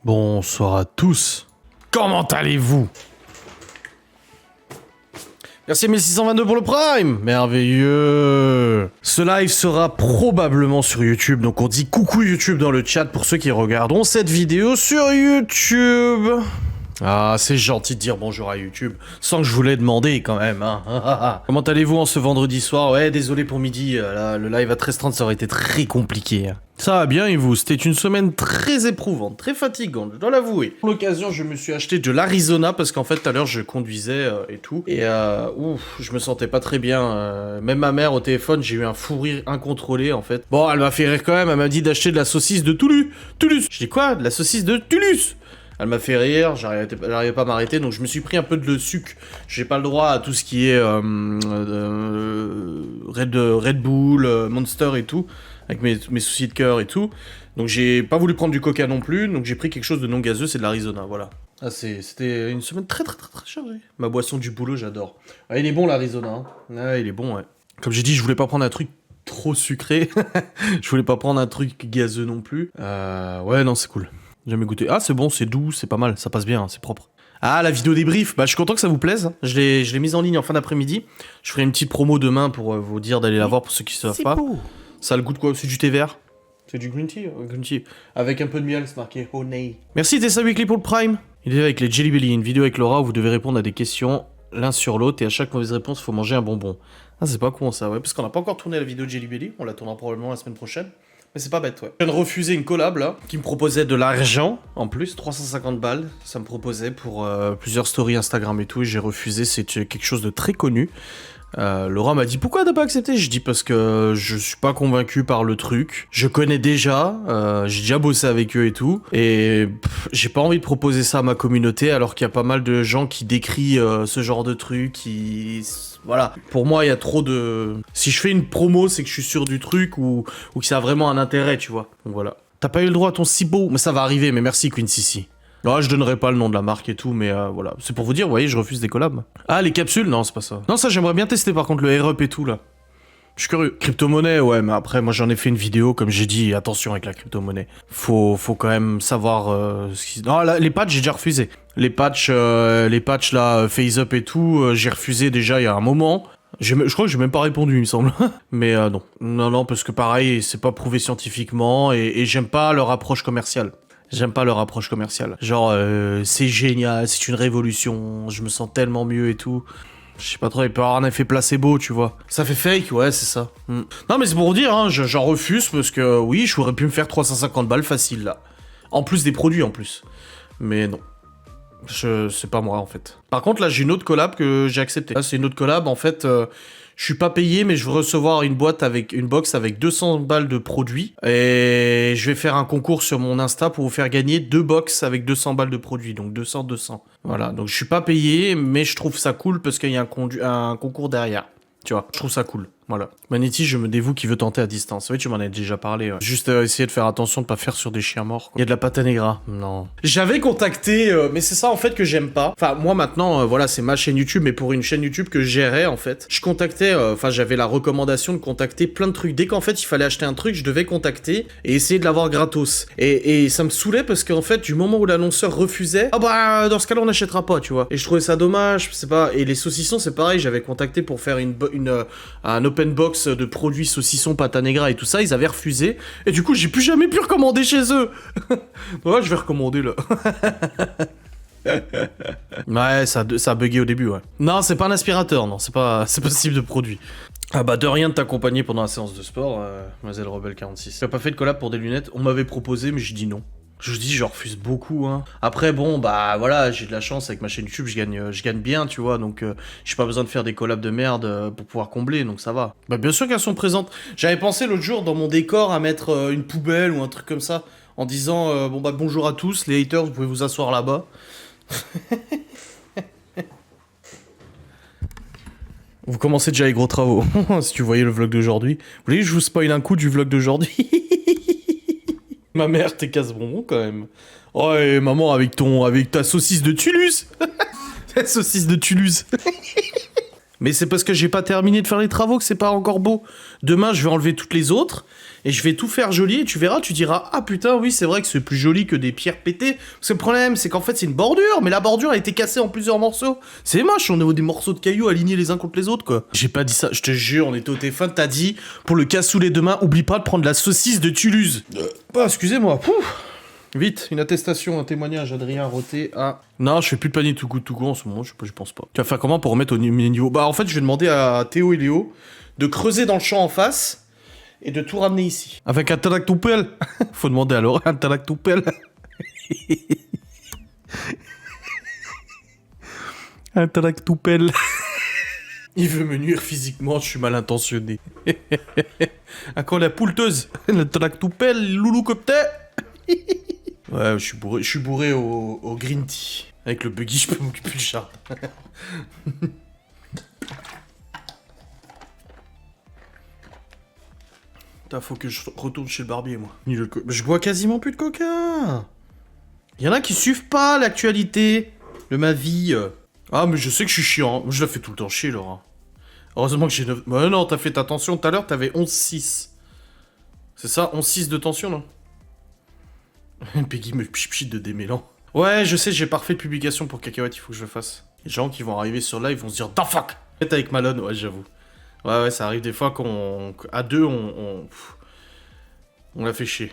Bonsoir à tous. Comment allez-vous? Merci 1622 pour le Prime. Merveilleux. Ce live sera probablement sur YouTube, donc on dit coucou YouTube dans le chat pour ceux qui regarderont cette vidéo sur YouTube. Ah, c'est gentil de dire bonjour à YouTube, sans que je vous l'ai demandé quand même, hein. Comment allez-vous en ce vendredi soir? Ouais, désolé pour midi, là, le live à 13h30, ça aurait été très compliqué. Ça va bien et vous? C'était une semaine très éprouvante, très fatigante, je dois l'avouer. Pour l'occasion, je me suis acheté de l'Arizona, parce qu'en fait, tout à l'heure, je conduisais et tout, et je me sentais pas très bien. Même ma mère, au téléphone, j'ai eu un fou rire incontrôlé, en fait. Bon, elle m'a fait rire quand même, elle m'a dit d'acheter de la saucisse de Toulouse. Je dis quoi? De la saucisse de Toulouse? Elle m'a fait rire, j'arrivais pas à m'arrêter, donc je me suis pris un peu de sucre. J'ai pas le droit à tout ce qui est Red Bull, Monster et tout, avec mes soucis de cœur et tout. Donc j'ai pas voulu prendre du coca non plus, donc j'ai pris quelque chose de non gazeux, c'est de l'Arizona, voilà. Ah, c'était une semaine très chargée. Ma boisson du boulot, j'adore. Ah, il est bon l'Arizona, hein. Ah, il est bon, ouais. Comme j'ai dit, je voulais pas prendre un truc trop sucré. Je voulais pas prendre un truc gazeux non plus. Ouais, non, c'est cool. Jamais goûté. Ah, c'est bon, c'est doux, c'est pas mal, ça passe bien, hein, c'est propre. Ah, la vidéo débrief, bah je suis content que ça vous plaise. Je l'ai mise en ligne en fin d'après-midi. Je ferai une petite promo demain pour vous dire d'aller la voir pour ceux qui savent pas. Beau. Ça a le goût de quoi? C'est du thé vert. C'est du green tea? Green tea. Avec un peu de miel, c'est marqué honey. Merci Tessa Weekly pour le Prime. Il est avec les Jelly Belly, une vidéo avec Laura où vous devez répondre à des questions l'un sur l'autre et à chaque mauvaise réponse, il faut manger un bonbon. Ah, c'est pas con ça, ouais, parce qu'on n'a pas encore tourné la vidéo de Jelly Belly, on la tournera probablement la semaine prochaine. Mais c'est pas bête, ouais. Je viens de refuser une collab, là, qui me proposait de l'argent, en plus, 350 balles. Ça me proposait pour plusieurs stories Instagram et tout, et j'ai refusé, c'est quelque chose de très connu. Laura m'a dit, pourquoi t'as pas accepté? Je dis, parce que je suis pas convaincu par le truc. Je connais déjà, j'ai déjà bossé avec eux et tout, et j'ai pas envie de proposer ça à ma communauté, alors qu'il y a pas mal de gens qui décrient ce genre de truc, qui... Voilà, pour moi, il y a trop de... Si je fais une promo, c'est que je suis sûr du truc ou que ça a vraiment un intérêt, tu vois. Donc voilà. T'as pas eu le droit à ton Cibo? Mais ça va arriver, mais merci Queen Sissi. Non, je donnerai pas le nom de la marque et tout, mais voilà. C'est pour vous dire, vous voyez, je refuse des collabs. Ah, les capsules? Non, c'est pas ça. Non, ça, j'aimerais bien tester par contre le Air-Up et tout, là. Je suis curieux. Crypto-monnaie, ouais, mais après, moi, j'en ai fait une vidéo, comme j'ai dit, attention avec la crypto-monnaie. Faut quand même savoir ce qui... Non, là, les patchs, j'ai déjà refusé. Les patchs, là, Phase Up et tout, j'ai refusé déjà il y a un moment. Je crois que j'ai même pas répondu, il me semble. Mais non. Non, parce que pareil, c'est pas prouvé scientifiquement, et j'aime pas leur approche commerciale. J'aime pas leur approche commerciale. Genre, c'est génial, c'est une révolution, je me sens tellement mieux et tout. Je sais pas trop, il peut avoir un effet placebo, tu vois. Ça fait fake, ouais, c'est ça. Non, mais c'est pour dire, hein, j'en refuse parce que, oui, je aurais pu me faire 350 balles facile, là. En plus des produits, en plus. Mais non. C'est pas moi, en fait. Par contre, là, j'ai une autre collab que j'ai acceptée. Là, c'est une autre collab, en fait... Je suis pas payé, mais je veux recevoir une box avec 200 balles de produits. Et je vais faire un concours sur mon Insta pour vous faire gagner 2 box avec 200 balles de produits. Donc 200. Voilà, donc je suis pas payé, mais je trouve ça cool parce qu'il y a un concours derrière. Tu vois, je trouve ça cool. Voilà. Manity, je me dévoue qui veut tenter à distance. Oui, tu m'en as déjà parlé. Ouais. Juste essayer de faire attention de pas faire sur des chiens morts. Il y a de la pâte à negra. Non. J'avais contacté, mais c'est ça en fait que j'aime pas. Enfin, moi maintenant, voilà, c'est ma chaîne YouTube, mais pour une chaîne YouTube que je gérais en fait. Je contactais, j'avais la recommandation de contacter plein de trucs. Dès qu'en fait il fallait acheter un truc, je devais contacter et essayer de l'avoir gratos. Et ça me saoulait parce qu'en fait, du moment où l'annonceur refusait, ah bah dans ce cas-là on n'achètera pas, tu vois. Et je trouvais ça dommage, c'est pas. Et les saucissons, c'est pareil. J'avais contacté pour faire un open box de produits saucissons, pâte à negra et tout ça, ils avaient refusé, et du coup j'ai plus jamais pu recommander chez eux. Ouais, je vais recommander là. Ouais, ça a bugué au début, ouais. Non, c'est pas un aspirateur, non, c'est pas ce type de produit. Ah bah de rien de t'accompagner pendant la séance de sport, Mademoiselle Rebelle 46. J'ai pas fait de collab pour des lunettes, on m'avait proposé, mais j'ai dit non. Je vous dis, je refuse beaucoup, hein. Après, bon, bah voilà, j'ai de la chance avec ma chaîne YouTube, je gagne bien, tu vois, donc j'ai pas besoin de faire des collabs de merde pour pouvoir combler, donc ça va. Bah bien sûr qu'elles sont présentes. J'avais pensé l'autre jour dans mon décor à mettre une poubelle ou un truc comme ça, en disant, bon bah bonjour à tous, les haters, vous pouvez vous asseoir là-bas. Vous commencez déjà les gros travaux, si tu voyais le vlog d'aujourd'hui. Vous voulez que je vous spoil un coup du vlog d'aujourd'hui? Ma mère, t'es casse-bonbon quand même. Oh, et maman, avec ta saucisse de Toulouse. La saucisse de Toulouse. Mais c'est parce que j'ai pas terminé de faire les travaux que c'est pas encore beau. Demain, je vais enlever toutes les autres et je vais tout faire joli et tu verras, tu diras ah putain oui c'est vrai que c'est plus joli que des pierres pétées. Parce que le problème c'est qu'en fait c'est une bordure, mais la bordure a été cassée en plusieurs morceaux. C'est moche, on a des morceaux de cailloux alignés les uns contre les autres quoi. J'ai pas dit ça, je te jure, on était au téléphone, t'as dit pour le cassoulet demain, oublie pas de prendre la saucisse de Toulouse. Ah excusez-moi, pouf. Vite, une attestation, un témoignage, Adrien Roté à... Non, je fais plus de panier tout go en ce moment, je pense pas. Tu vas faire comment pour remettre au niveau? Bah en fait, je vais demander à Théo et Léo de creuser dans le champ en face et de tout ramener ici. Avec un tractopelle. Faut demander alors un tractopelle. Un tractopelle. Il veut me nuire physiquement, je suis mal intentionné. Encore la poulteuse. Le tractopelle, louloucopter. Ouais, je suis bourré au green tea. Avec le buggy, je peux m'occuper du chat. Putain, faut que je retourne chez le barbier, moi. Je bois quasiment plus de coca. Y'en a qui suivent pas l'actualité de ma vie. Ah, mais je sais que je suis chiant. Je la fais tout le temps chier, Laura. Heureusement que j'ai 9... Ouais, non, t'as fait ta tension tout à l'heure, t'avais 11,6. C'est ça, 11,6 de tension, non? Peggy me pchit de démêlant. Ouais, je sais, j'ai pas refait de publication pour Cacahuète, il faut que je le fasse. Les gens qui vont arriver sur live vont se dire « Da fuck !» Peut-être avec Malone, ouais, j'avoue. Ouais, ça arrive des fois à deux, on la fait chier.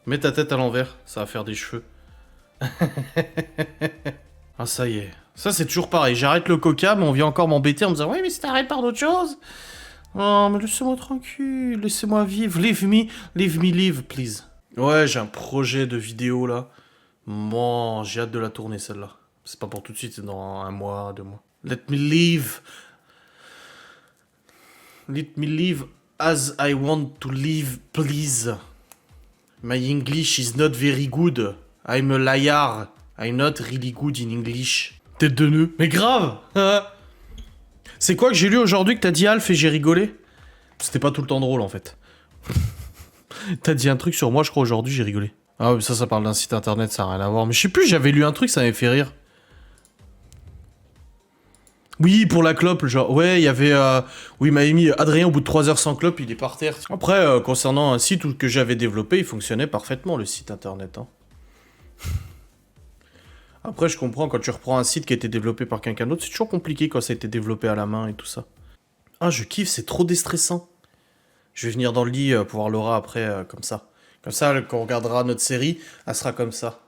Mets ta tête à l'envers, ça va faire des cheveux. Ah, ça y est. Ça, c'est toujours pareil. J'arrête le coca, mais on vient encore m'embêter en me disant « Oui, mais si t'arrêtes par d'autres choses !» Oh, mais laissez-moi tranquille, laissez-moi vivre. Leave me live, please. Ouais, j'ai un projet de vidéo, là. Bon, j'ai hâte de la tourner, celle-là. C'est pas pour tout de suite, c'est dans 1 mois, 2 mois. Let me live. Let me live as I want to live, please. My English is not very good. I'm a liar. I'm not really good in English. Tête de nœud. Mais grave. C'est quoi que j'ai lu aujourd'hui que t'as dit Alf et j'ai rigolé? C'était pas tout le temps drôle, en fait. T'as dit un truc sur moi, je crois, aujourd'hui, j'ai rigolé. Ah oui, ça parle d'un site internet, ça n'a rien à voir. Mais je sais plus, j'avais lu un truc, ça m'avait fait rire. Oui, pour la clope, genre, ouais, il y avait... Oui, il m'avait mis Adrien, au bout de 3 heures sans clope, il est par terre. Après, concernant un site que j'avais développé, il fonctionnait parfaitement, le site internet. Hein. Après, je comprends, quand tu reprends un site qui a été développé par quelqu'un d'autre, c'est toujours compliqué quand ça a été développé à la main et tout ça. Ah, je kiffe, c'est trop déstressant. Je vais venir dans le lit pour voir Laura après, comme ça. Comme ça, quand on regardera notre série, elle sera comme ça.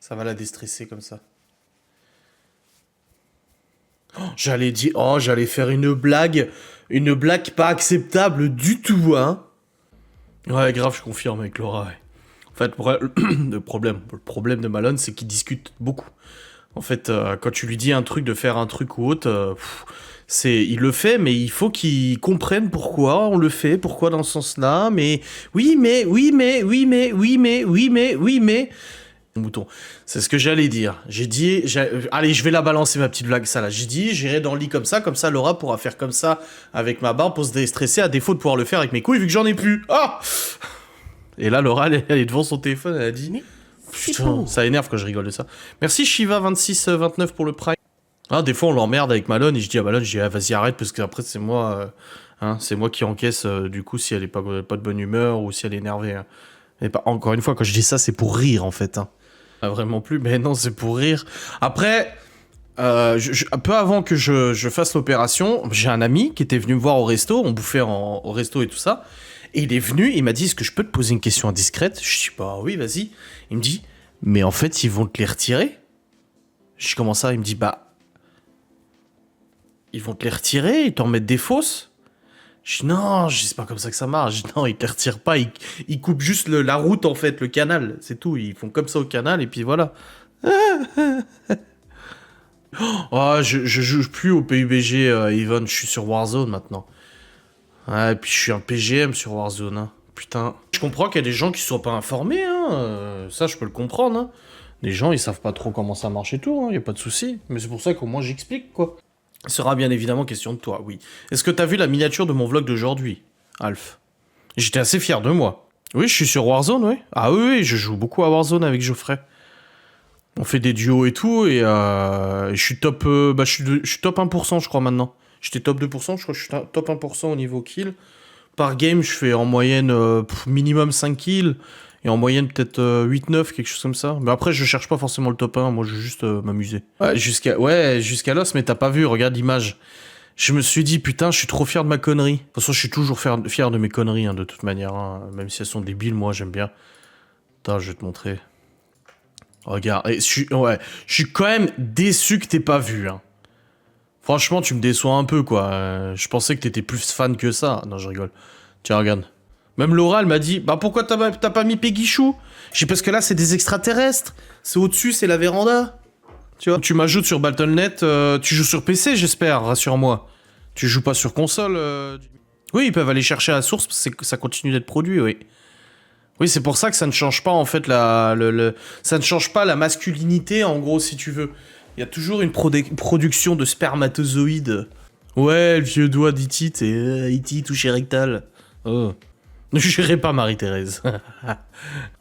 Ça va la déstresser comme ça. Oh, j'allais faire une blague pas acceptable du tout, hein. Ouais, grave, je confirme avec Laura, ouais. En fait, le problème de Malone, c'est qu'il discute beaucoup. En fait, quand tu lui dis un truc, de faire un truc ou autre, il le fait, mais il faut qu'il comprenne pourquoi on le fait, pourquoi dans ce sens-là, mais... Mouton. C'est ce que j'allais dire. Allez, je vais la balancer, ma petite blague, ça là. J'ai dit, j'irai dans le lit comme ça Laura pourra faire comme ça avec ma barbe pour se déstresser, à défaut de pouvoir le faire avec mes couilles, vu que j'en ai plus. Ah! Et là, Laura, elle est devant son téléphone, elle a dit... Putain, ça énerve quand je rigole de ça. Merci Shiva2629 pour le prime. Ah, des fois, on l'emmerde avec Malone, et je dis à Malone, vas-y, arrête, parce qu'après, c'est moi... c'est moi qui encaisse, du coup, si elle est pas de bonne humeur, ou si elle est énervée. Hein. Et encore une fois, quand je dis ça, c'est pour rire, en fait. Hein. Pas vraiment plus, mais non, c'est pour rire. Après, peu avant que je fasse l'opération, j'ai un ami qui était venu me voir au resto, on bouffait au resto et tout ça, et il est venu, il m'a dit, est-ce que je peux te poser une question indiscrète? Je dis, bah oui, vas-y. Il me dit, mais en fait, ils vont te les retirer? Je dis, comment ça? Il me dit, bah, ils vont te les retirer, ils t'en mettent des fausses? Je dis, non, je sais pas comme ça que ça marche. Je dis, non, ils te les retirent pas, ils coupent juste la route, en fait, le canal, c'est tout. Ils font comme ça au canal, et puis voilà. Oh, je joue plus au PUBG, Yvonne, je suis sur Warzone maintenant. Ouais, et puis je suis un PGM sur Warzone, hein. Putain. Je comprends qu'il y a des gens qui sont pas informés, hein. Ça, je peux le comprendre, hein. Les gens, ils savent pas trop comment ça marche et tout, hein. Y a pas de souci. Mais c'est pour ça qu'au moins j'explique, quoi. Il sera bien évidemment question de toi, oui. Est-ce que t'as vu la miniature de mon vlog d'aujourd'hui, Alf? J'étais assez fier de moi. Oui, je suis sur Warzone, oui. Ah oui, je joue beaucoup à Warzone avec Geoffrey. On fait des duos et tout, et je suis top, je suis top 1%, je crois, maintenant. J'étais top 2%, je crois que je suis top 1% au niveau kill. Par game, je fais en moyenne minimum 5 kills, et en moyenne peut-être 8-9, quelque chose comme ça. Mais après, je cherche pas forcément le top 1, moi je veux juste m'amuser. Ouais, jusqu'à l'os, mais t'as pas vu, regarde l'image. Je me suis dit, putain, je suis trop fier de ma connerie. De toute façon, je suis toujours fier de mes conneries, hein, de toute manière. Hein. Même si elles sont débiles, moi, j'aime bien. Attends, je vais te montrer. Regarde, je suis quand même déçu que t'aies pas vu. Hein. Franchement, tu me déçois un peu, quoi. Je pensais que t'étais plus fan que ça. Non, je rigole. Tiens, regarde. Même Laura, elle m'a dit, bah pourquoi t'as pas mis Peggy Chou? J'ai dit, parce que là, c'est des extraterrestres. C'est au-dessus, c'est la véranda. Tu vois, tu m'ajoutes sur Battle.net, tu joues sur PC, j'espère, rassure-moi. Tu joues pas sur console. Oui, ils peuvent aller chercher à la source, parce que ça continue d'être produit, oui. Oui, c'est pour ça que ça ne change pas, en fait, ça ne change pas la masculinité, en gros, si tu veux. Il y a toujours une production de spermatozoïdes. Ouais, le vieux doigt d'Iti, et Iti touché rectal. Oh. Ne jurez pas, Marie-Thérèse.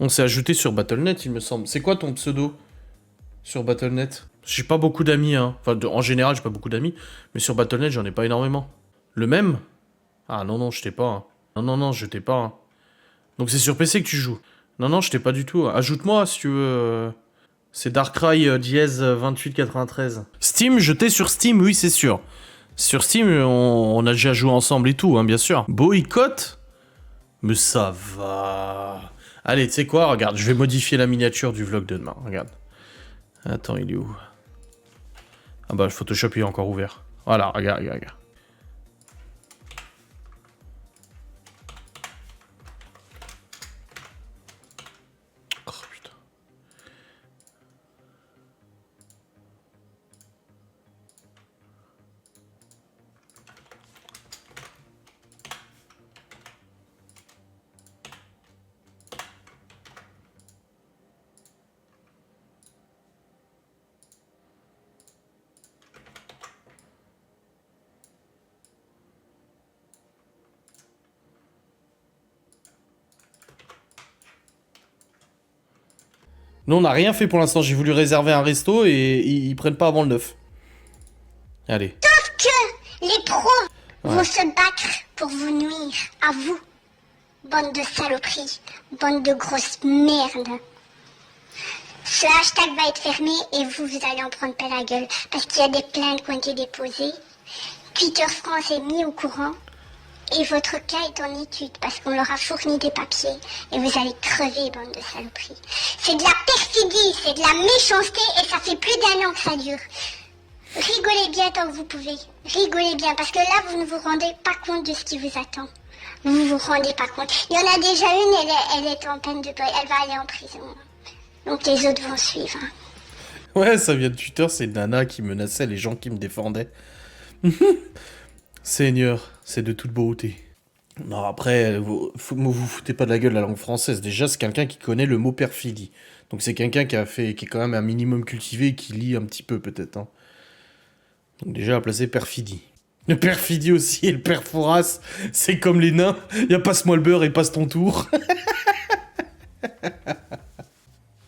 On s'est ajouté sur Battle.net, il me semble. C'est quoi ton pseudo sur Battle.net? J'ai pas beaucoup d'amis, hein. Enfin, en général, j'ai pas beaucoup d'amis. Mais sur Battle.net, j'en ai pas énormément. Le même? Ah non, non, je t'ai pas. Hein. Non, non, non, je t'ai pas. Hein. Donc c'est sur PC que tu joues? Non, non, je t'ai pas du tout. Ajoute-moi si tu veux. C'est Darkrai dièse 2893. Steam, je t'ai sur Steam, oui, c'est sûr. Sur Steam, on a déjà joué ensemble et tout, hein, bien sûr. Boycott? Mais ça va. Allez, tu sais quoi? Regarde, je vais modifier la miniature du vlog de demain. Regarde. Attends, il est où? Ah bah, le Photoshop il est encore ouvert. Voilà, regarde, regarde, regarde. Oh putain. Nous, on n'a rien fait pour l'instant. J'ai voulu réserver un resto et ils prennent pas avant le 9. Allez. Sauf que les pros vont se battre pour vous nuire. À vous. Bande de saloperies. Bande de grosses merdes. Ce hashtag va être fermé et vous allez en prendre plein la gueule. Parce qu'il y a des plaintes qui ont été déposées. Twitter France est mis au courant. Et votre cas est en étude parce qu'on leur a fourni des papiers et vous allez crever, bande de saloperies. C'est de la perfidie, c'est de la méchanceté et ça fait plus d'1 an que ça dure. Rigolez bien tant que vous pouvez. Rigolez bien parce que là, vous ne vous rendez pas compte de ce qui vous attend. Vous vous rendez pas compte. Il y en a déjà une, elle est en peine de peine, elle va aller en prison. Donc les autres vont suivre. Ouais, ça vient de Twitter, c'est Nana qui menaçait les gens qui me défendaient. Seigneur, c'est de toute beauté. Non, après, vous foutez pas de la gueule de la langue française. Déjà, c'est quelqu'un qui connaît le mot perfidie. Donc c'est quelqu'un qui est quand même un minimum cultivé et qui lit un petit peu, peut-être. Hein. Donc déjà, à placer perfidie. Le perfidie aussi et le perforas, c'est comme les nains. Y a passe-moi le beurre et passe ton tour.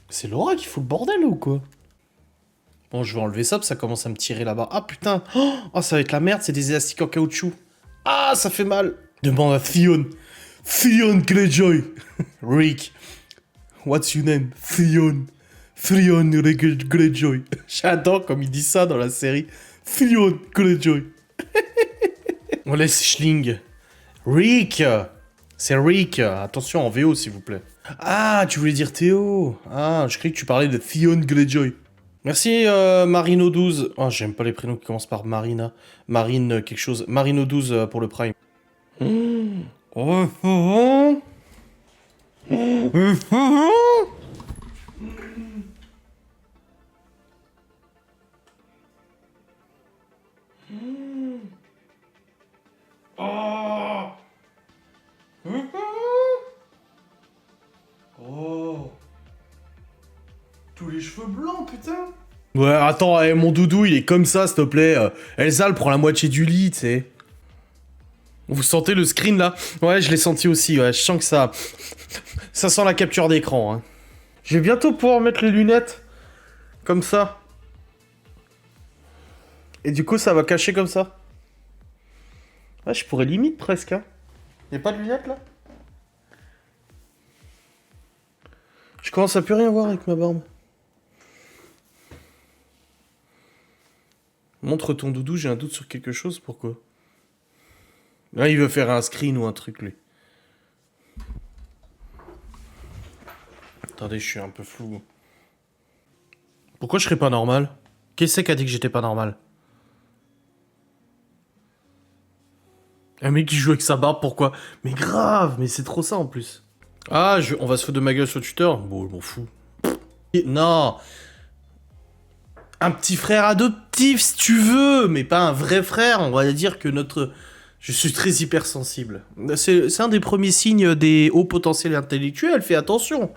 C'est Laura qui fout le bordel ou quoi? Bon, je vais enlever ça, parce que ça commence à me tirer là-bas. Ah, putain. Oh, ça va être la merde, c'est des élastiques en caoutchouc. Ah, ça fait mal. Demande à Theon. Theon Greyjoy. Rick. What's your name? Theon. Theon Greyjoy. J'adore comme il dit ça dans la série. Theon Greyjoy. On laisse Schling. Rick. C'est Rick. Attention, en VO, s'il vous plaît. Ah, tu voulais dire Théo. Ah, je croyais que tu parlais de Theon Greyjoy. Merci Marino12. Oh, j'aime pas les prénoms qui commencent par Marina. Marine quelque chose. Marino12 pour le Prime. Oh. Tous les cheveux blancs, putain. Ouais, attends, mon doudou, il est comme ça, s'il te plaît. Elsa, elle prend la moitié du lit, tu sais. Vous sentez le screen, là? Ouais, je l'ai senti aussi, ouais. Je sens que ça... Ça sent la capture d'écran, hein. Je vais bientôt pouvoir mettre les lunettes. Comme ça. Et du coup, ça va cacher comme ça. Ouais, je pourrais limite presque, hein. Y'a pas de lunettes, là? Je commence à plus rien voir avec ma barbe. Montre ton doudou, j'ai un doute sur quelque chose, pourquoi? Là, il veut faire un screen ou un truc, lui. Attendez, je suis un peu flou. Pourquoi je serais pas normal? Qui a dit que j'étais pas normal? Un mec qui joue avec sa barbe, pourquoi? Mais grave, mais c'est trop ça en plus. Ah, on va se foutre de ma gueule sur Twitter? Bon, je m'en fous. Non! Un petit frère adoptif, si tu veux, mais pas un vrai frère. On va dire que notre... Je suis très hypersensible. C'est un des premiers signes des hauts potentiels intellectuels, fais attention.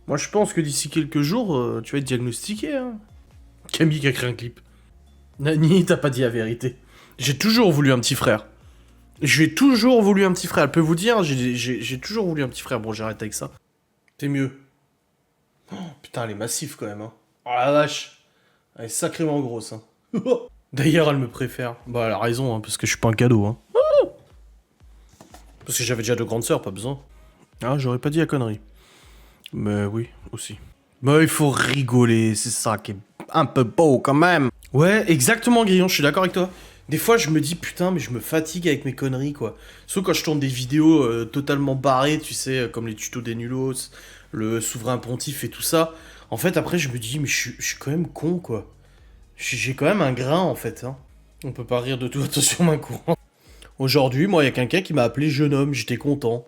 Moi, je pense que d'ici quelques jours, tu vas être diagnostiqué, hein. Camille qui a créé un clip. Nani, t'as pas dit la vérité. J'ai toujours voulu un petit frère. J'ai toujours voulu un petit frère. Elle peut vous dire, j'ai toujours voulu un petit frère. Bon, j'arrête avec ça. C'est mieux. Oh, putain, elle est massive quand même, hein. Oh la vache. Elle est sacrément grosse, hein. D'ailleurs, elle me préfère. Bah, elle a raison, hein, parce que je suis pas un cadeau, hein. Parce que j'avais déjà de grandes sœurs, pas besoin. Ah, j'aurais pas dit la connerie. Mais oui, aussi. Bah, il faut rigoler, c'est ça qui est un peu beau quand même. Ouais, exactement, Grillon, je suis d'accord avec toi. Des fois, je me dis, putain, mais je me fatigue avec mes conneries, quoi. Sauf quand je tourne des vidéos totalement barrées, tu sais, comme les tutos des nulos, le souverain pontife et tout ça. En fait, après, je me dis, mais je suis quand même con, quoi. J'ai quand même un grain, en fait, hein. On peut pas rire de tout, attention, main courante. Aujourd'hui, moi, il y a quelqu'un qui m'a appelé jeune homme, j'étais content.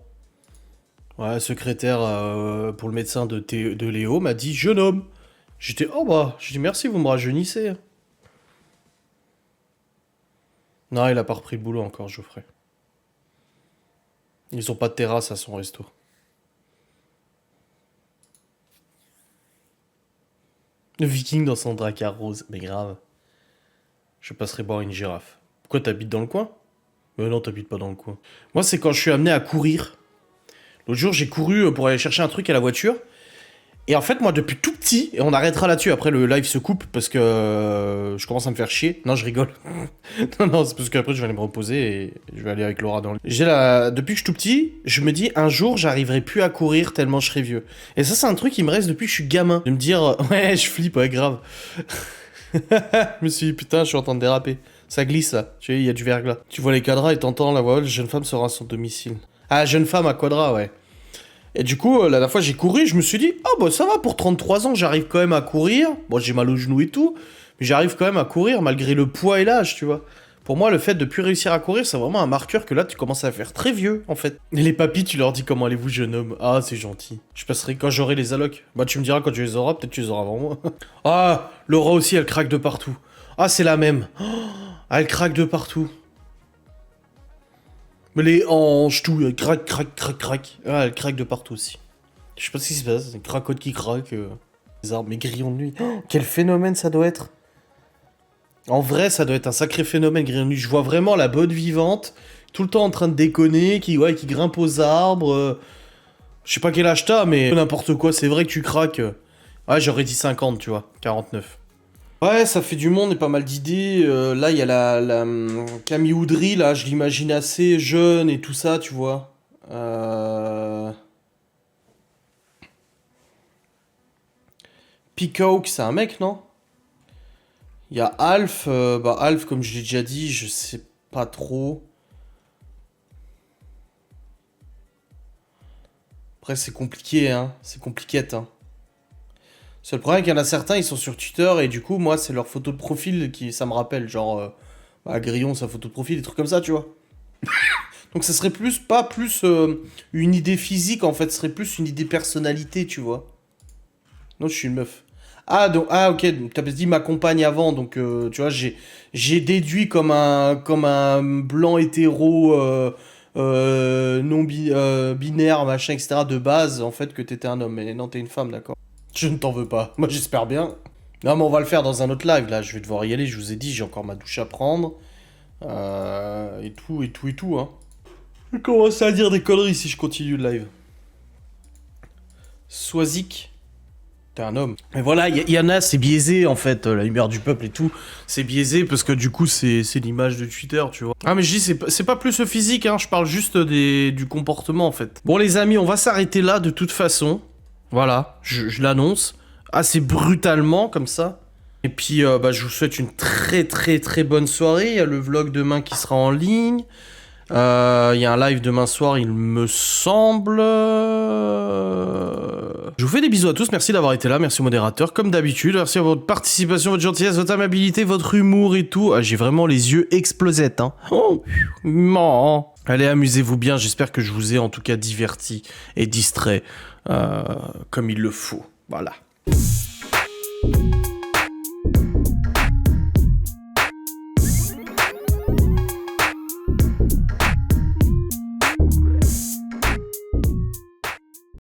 Ouais, secrétaire pour le médecin de Léo m'a dit jeune homme. J'étais, oh bah, j'ai dit merci, vous me rajeunissez. Non, il a pas repris le boulot encore, Geoffrey. Ils ont pas de terrasse à son resto. Le viking dans son dracard rose, mais grave. Je passerai boire une girafe. Pourquoi t'habites dans le coin? Non, t'habites pas dans le coin. Moi, c'est quand je suis amené à courir. L'autre jour, j'ai couru pour aller chercher un truc à la voiture. Et en fait, moi, depuis tout petit, et on arrêtera là-dessus, après le live se coupe parce que je commence à me faire chier. Non, je rigole. non, c'est parce qu'après, je vais aller me reposer et je vais aller avec Laura dans le... Depuis que je suis tout petit, je me dis, un jour, j'arriverai plus à courir tellement je serai vieux. Et ça, c'est un truc qui me reste depuis que je suis gamin. De me dire, ouais, je flippe, ouais, grave. Je me suis dit, putain, je suis en train de déraper. Ça glisse, là. Tu vois, il y a du verglas. Tu vois les quadras et t'entends la voix, la jeune femme sera à son domicile. Ah, jeune femme à quadra, ouais. Et du coup, la dernière fois j'ai couru, je me suis dit, ah bah ça va, pour 33 ans, j'arrive quand même à courir. Bon, j'ai mal aux genoux et tout, mais j'arrive quand même à courir malgré le poids et l'âge, tu vois. Pour moi, le fait de plus réussir à courir, c'est vraiment un marqueur que là, tu commences à faire très vieux, en fait. Et les papis, tu leur dis comment allez-vous, jeune homme? Ah, c'est gentil. Je passerai quand j'aurai les allocs. Bah, tu me diras quand tu les auras, peut-être tu les auras avant moi. Ah, Laura aussi, elle craque de partout. Ah, c'est la même. Oh, elle craque de partout. Mais les hanches, tout, elle craque, craque, craque, craque. Ah, elle craque de partout aussi. Je sais pas ce qui se passe, des cracottes qui craquent. Les arbres, mais grillons de nuit. Oh, quel phénomène ça doit être. En vrai, ça doit être un sacré phénomène, grillons de nuit. Je vois vraiment la bonne vivante, tout le temps en train de déconner, qui grimpe aux arbres. Je sais pas quel âge t'as, mais n'importe quoi, c'est vrai que tu craques. Ouais, j'aurais dit 50, tu vois, 49. Ouais, ça fait du monde et pas mal d'idées. Là, il y a la Camille Oudry, là, je l'imagine assez jeune et tout ça, tu vois. Peacock, c'est un mec, non? Il y a Alf. Bah, Alf, comme je l'ai déjà dit, je sais pas trop. Après, c'est compliqué, hein. C'est compliquette, hein. C'est le problème qu'il y en a certains, ils sont sur Twitter et du coup, moi, c'est leur photo de profil qui ça me rappelle. Genre, bah, Grillon, sa photo de profil, des trucs comme ça, tu vois. Donc, ça serait pas plus une idée physique, en fait, ce serait plus une idée personnalité, tu vois. Non, je suis une meuf. Ah, ok, donc t'avais dit ma compagne avant, donc tu vois, j'ai déduit comme un blanc hétéro non binaire, machin, etc. de base, en fait, que t'étais un homme. Mais non, t'es une femme, d'accord. Je ne t'en veux pas. Moi, j'espère bien. Non, mais on va le faire dans un autre live, là. Je vais devoir y aller, je vous ai dit, j'ai encore ma douche à prendre. Et tout, hein. Je vais commencer à dire des conneries si je continue le live. Swazik. T'es un homme. Mais voilà, il y en a, c'est biaisé en fait, la lumière du peuple et tout. C'est biaisé parce que du coup, c'est l'image de Twitter, tu vois. Ah, mais je dis, c'est pas plus le physique, hein, je parle juste du comportement en fait. Bon, les amis, on va s'arrêter là de toute façon. Voilà, je l'annonce. Assez brutalement, comme ça. Et puis, bah, je vous souhaite une très très très bonne soirée. Il y a le vlog demain qui sera en ligne. Il y a un live demain soir, il me semble. Je vous fais des bisous à tous, merci d'avoir été là, merci au modérateur, comme d'habitude, merci à votre participation, votre gentillesse, votre amabilité, votre humour et tout. Ah, j'ai vraiment les yeux explosettes, hein. Oh, man. Allez, amusez-vous bien, j'espère que je vous ai en tout cas diverti et distrait, comme il le faut. Voilà.